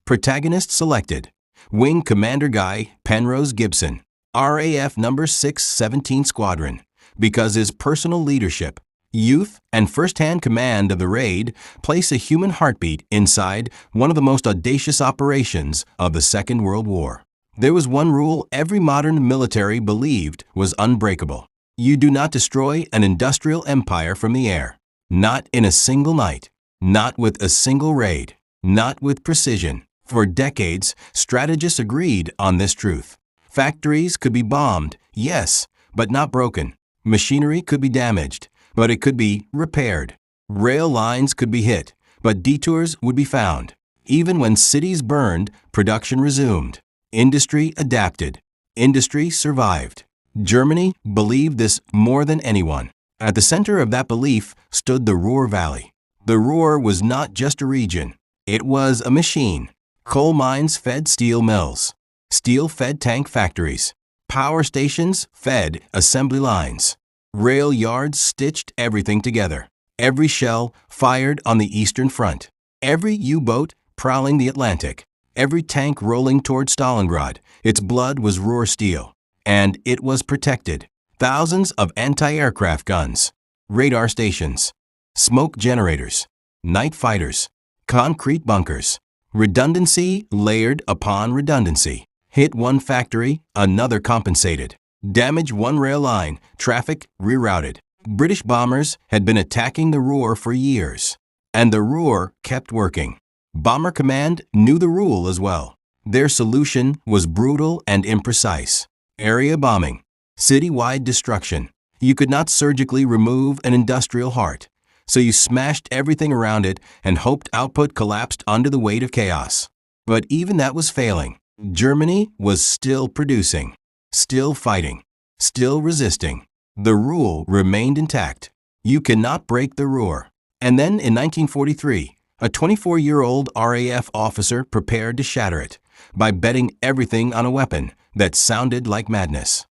Protagonist selected. Wing Commander Guy Penrose Gibson, RAF No. 617 Squadron, because his personal leadership, youth, and first-hand command of the raid place a human heartbeat inside one of the most audacious operations of the Second World War. There was one rule every modern military believed was unbreakable. You do not destroy an industrial empire from the air. Not in a single night. Not with a single raid. Not with precision. For decades, strategists agreed on this truth. Factories could be bombed, yes, but not broken. Machinery could be damaged, but it could be repaired. Rail lines could be hit, but detours would be found. Even when cities burned, production resumed. Industry adapted. Industry survived. Germany believed this more than anyone. At the center of that belief stood the Ruhr Valley. The Ruhr was not just a region. It was a machine. Coal mines fed steel mills. Steel fed tank factories. Power stations fed assembly lines. Rail yards stitched everything together. Every shell fired on the Eastern Front. Every U-boat prowling the Atlantic. Every tank rolling toward Stalingrad. Its blood was Ruhr steel. And it was protected. Thousands of anti-aircraft guns. Radar stations. Smoke generators. Night fighters. Concrete bunkers. Redundancy layered upon redundancy. Hit one factory, another compensated. Damage one rail line, traffic rerouted. British bombers had been attacking the Ruhr for years. And the Ruhr kept working. Bomber Command knew the rule as well. Their solution was brutal and imprecise. Area bombing. City-wide destruction. You could not surgically remove an industrial heart. So you smashed everything around it and hoped output collapsed under the weight of chaos. But even that was failing. Germany was still producing, still fighting, still resisting. The rule remained intact. You cannot break the Ruhr. And then in 1943, a 24-year-old RAF officer prepared to shatter it by betting everything on a weapon that sounded like madness.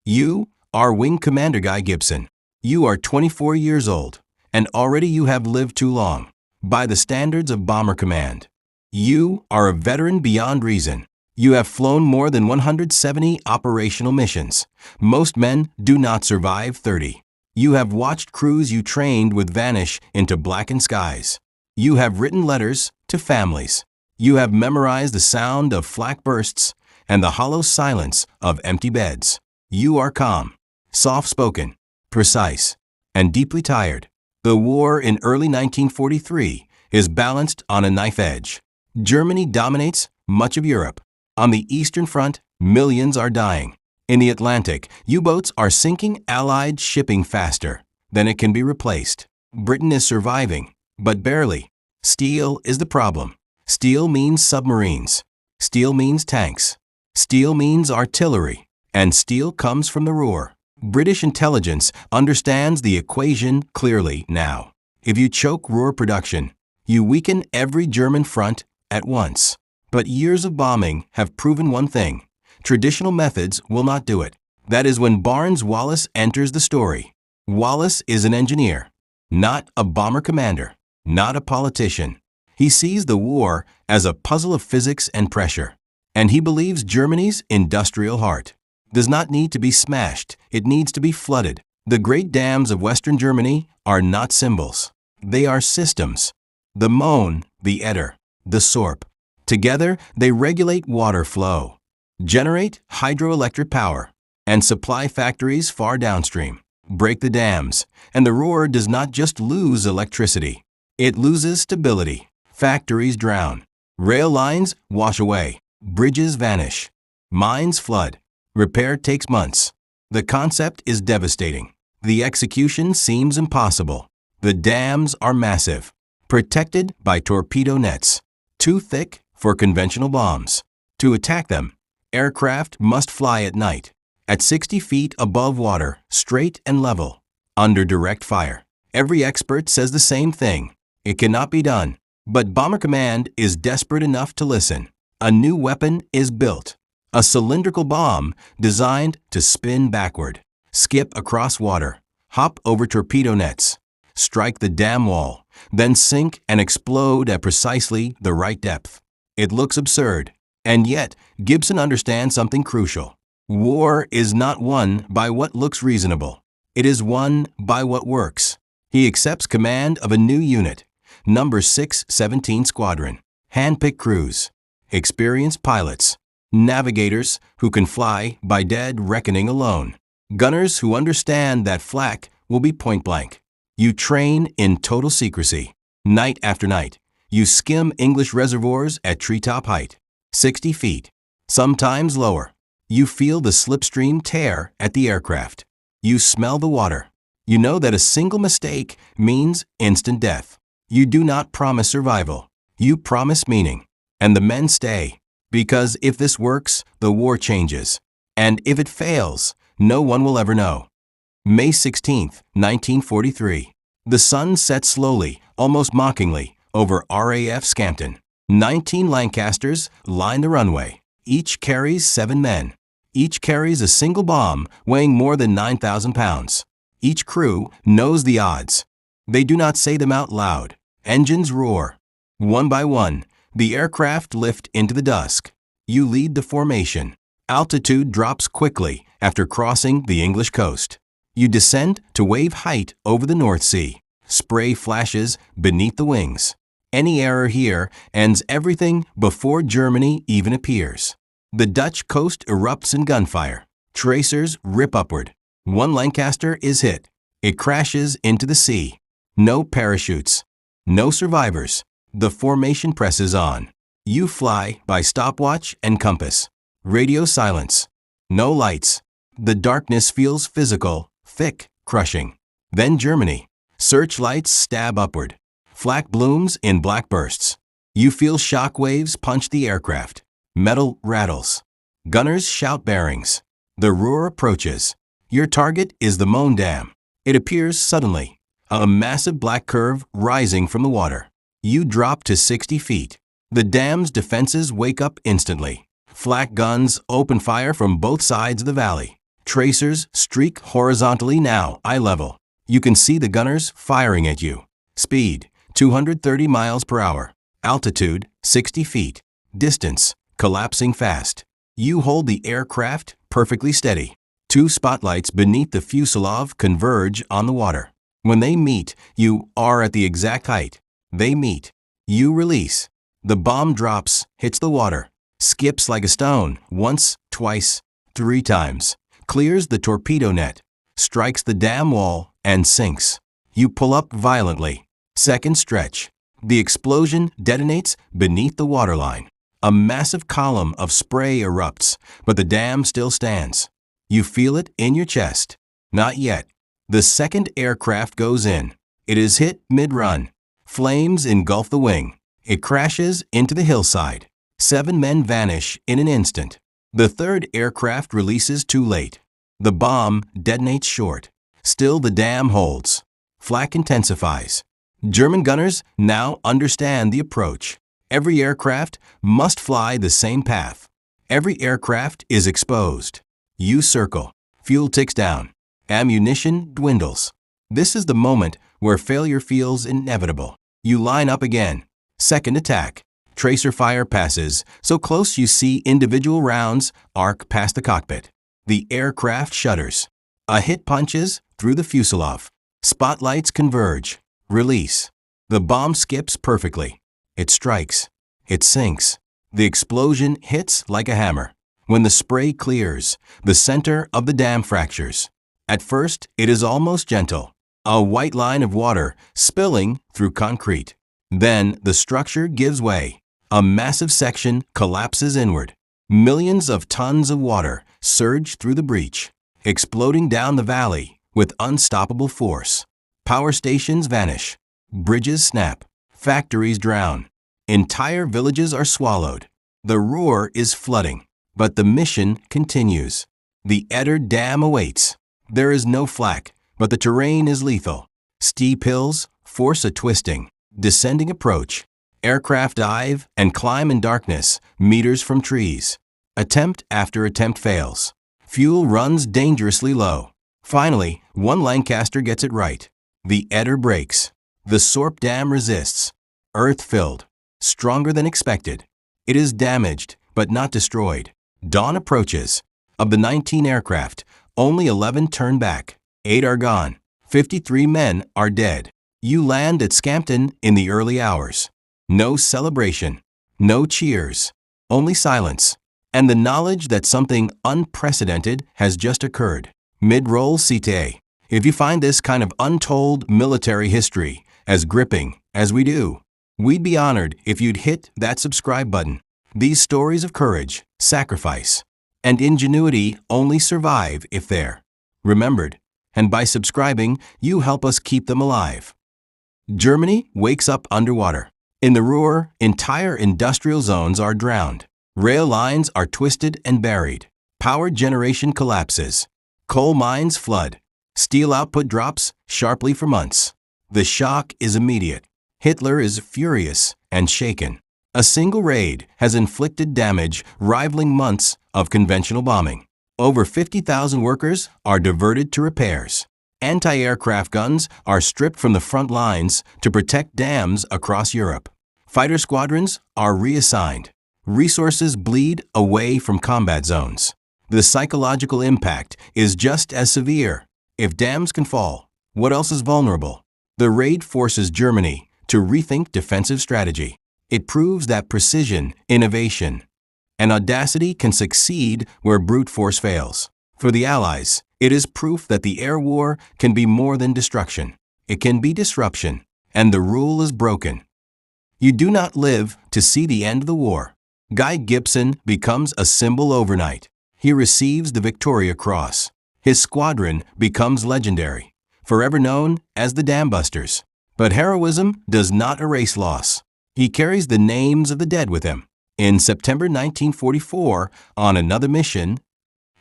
You are Wing Commander Guy Gibson. You are 24 years old. And already you have lived too long, by the standards of Bomber Command. You are a veteran beyond reason. You have flown more than 170 operational missions. Most men do not survive 30. You have watched crews you trained with vanish into blackened skies. You have written letters to families. You have memorized the sound of flak bursts and the hollow silence of empty beds. You are calm, soft-spoken, precise, and deeply tired. The war in early 1943 is balanced on a knife edge. Germany dominates much of Europe. On the Eastern Front, millions are dying. In the Atlantic, U-boats are sinking Allied shipping faster than it can be replaced. Britain is surviving, but barely. Steel is the problem. Steel means submarines. Steel means tanks. Steel means artillery. And steel comes from the Ruhr. British intelligence understands the equation clearly now. If you choke Ruhr production, you weaken every German front at once. But years of bombing have proven one thing. Traditional methods will not do it. That is when Barnes Wallis enters the story. Wallis is an engineer, not a bomber commander, not a politician. He sees the war as a puzzle of physics and pressure. And he believes Germany's industrial heart does not need to be smashed, it needs to be flooded. The great dams of Western Germany are not symbols. They are systems. The Möhne, the Eder, the Sorp. Together, they regulate water flow, generate hydroelectric power, and supply factories far downstream. Break the dams, and the Ruhr does not just lose electricity. It loses stability. Factories drown. Rail lines wash away. Bridges vanish. Mines flood. Repair takes months. The concept is devastating. The execution seems impossible. The dams are massive, protected by torpedo nets, too thick for conventional bombs. To attack them, aircraft must fly at night, at 60 feet above water, straight and level, under direct fire. Every expert says the same thing. It cannot be done. But Bomber Command is desperate enough to listen. A new weapon is built. A cylindrical bomb designed to spin backward, skip across water, hop over torpedo nets, strike the dam wall, then sink and explode at precisely the right depth. It looks absurd. And yet, Gibson understands something crucial. War is not won by what looks reasonable. It is won by what works. He accepts command of a new unit, number 617 Squadron, hand-picked crews, experienced pilots, navigators who can fly by dead reckoning alone, gunners who understand that flak will be point-blank. You train in total secrecy. Night after night, you skim English reservoirs at treetop height, 60 feet, sometimes lower. You feel the slipstream tear at the aircraft. You smell the water. You know that a single mistake means instant death. You do not promise survival. You promise meaning. And the men stay. Because if this works, the war changes. And if it fails, no one will ever know. May 16, 1943. The sun sets slowly, almost mockingly, over RAF Scampton. 19 Lancasters line the runway. Each carries 7 men. Each carries a single bomb weighing more than 9,000 pounds. Each crew knows the odds. They do not say them out loud. Engines roar. One by one, the aircraft lift into the dusk. You lead the formation. Altitude drops quickly after crossing the English coast. You descend to wave height over the North Sea. Spray flashes beneath the wings. Any error here ends everything before Germany even appears. The Dutch coast erupts in gunfire. Tracers rip upward. One Lancaster is hit. It crashes into the sea. No parachutes. No survivors. The formation presses on. You fly by stopwatch and compass. Radio silence. No lights. The darkness feels physical, thick, crushing. Then Germany. Searchlights stab upward. Flak blooms in black bursts. You feel shock waves punch the aircraft. Metal rattles. Gunners shout bearings. The Ruhr approaches. Your target is the Moon Dam. It appears suddenly, a massive black curve rising from the water. You drop to 60 feet. The dam's defenses wake up instantly. Flak guns open fire from both sides of the valley. Tracers streak horizontally now, eye level. You can see the gunners firing at you. Speed, 230 miles per hour. Altitude, 60 feet. Distance, collapsing fast. You hold the aircraft perfectly steady. 2 spotlights beneath the fuselage converge on the water. When they meet, you are at the exact height. They meet. You release. The bomb drops, hits the water, skips like a stone, once, twice, 3 times, clears the torpedo net, strikes the dam wall, and sinks. You pull up violently. Second stretch. The explosion detonates beneath the waterline. A massive column of spray erupts, but the dam still stands. You feel it in your chest. Not yet. The second aircraft goes in. It is hit mid-run. Flames engulf the wing. It crashes into the hillside. 7 men vanish in an instant. The third aircraft releases too late. The bomb detonates short. Still the dam holds. Flak intensifies. German gunners now understand the approach. Every aircraft must fly the same path. Every aircraft is exposed. You circle. Fuel ticks down. Ammunition dwindles. This is the moment where failure feels inevitable. You line up again. Second attack. Tracer fire passes, so close you see individual rounds arc past the cockpit. The aircraft shudders. A hit punches through the fuselage. Spotlights converge. Release. The bomb skips perfectly. It strikes. It sinks. The explosion hits like a hammer. When the spray clears, the center of the dam fractures. At first, it is almost gentle. A white line of water spilling through concrete. Then the structure gives way. A massive section collapses inward. Millions of tons of water surge through the breach, exploding down the valley with unstoppable force. Power stations vanish. Bridges snap. Factories drown. Entire villages are swallowed. The Ruhr is flooding, but the mission continues. The Eder Dam awaits. There is no flak, but the terrain is lethal. Steep hills force a twisting, descending approach. Aircraft dive and climb in darkness, meters from trees. Attempt after attempt fails. Fuel runs dangerously low. Finally, one Lancaster gets it right. The Eder breaks. The Sorp Dam resists. Earth-filled. Stronger than expected. It is damaged, but not destroyed. Dawn approaches. Of the 19 aircraft, only 11 turn back. 8 are gone. 53 men are dead. You land at Scampton in the early hours. No celebration. No cheers. Only silence. And the knowledge that something unprecedented has just occurred. Mid-roll CTA. If you find this kind of untold military history as gripping as we do, we'd be honored if you'd hit that subscribe button. These stories of courage, sacrifice, and ingenuity only survive if they're remembered, and by subscribing, you help us keep them alive. Germany wakes up underwater. In the Ruhr, entire industrial zones are drowned. Rail lines are twisted and buried. Power generation collapses. Coal mines flood. Steel output drops sharply for months. The shock is immediate. Hitler is furious and shaken. A single raid has inflicted damage rivaling months of conventional bombing. Over 50,000 workers are diverted to repairs. Anti-aircraft guns are stripped from the front lines to protect dams across Europe. Fighter squadrons are reassigned. Resources bleed away from combat zones. The psychological impact is just as severe. If dams can fall, what else is vulnerable? The raid forces Germany to rethink defensive strategy. It proves that precision, innovation, and audacity can succeed where brute force fails. For the Allies, it is proof that the air war can be more than destruction. It can be disruption, and the rule is broken. You do not live to see the end of the war. Guy Gibson becomes a symbol overnight. He receives the Victoria Cross. His squadron becomes legendary, forever known as the Dam Busters. But heroism does not erase loss. He carries the names of the dead with him. In September 1944, on another mission,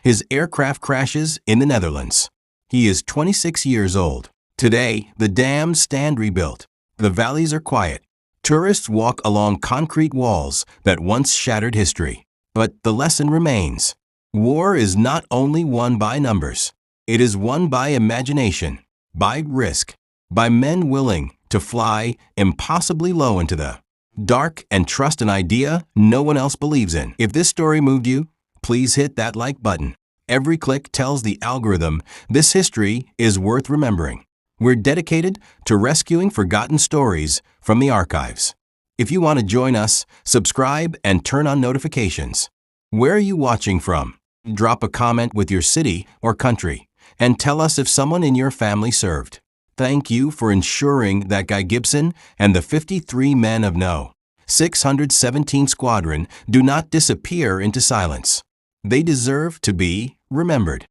his aircraft crashes in the Netherlands. He is 26 years old. Today, the dams stand rebuilt. The valleys are quiet. Tourists walk along concrete walls that once shattered history. But the lesson remains. War is not only won by numbers. It is won by imagination, by risk, by men willing to fly impossibly low into the dark and trust an idea no one else believes in. If this story moved you, please hit that like button. Every click tells the algorithm this history is worth remembering. We're dedicated to rescuing forgotten stories from the archives. If you want to join us, subscribe and turn on notifications. Where are you watching from? Drop a comment with your city or country and tell us if someone in your family served. Thank you for ensuring that Guy Gibson and the 53 men of No. 617 Squadron do not disappear into silence. They deserve to be remembered.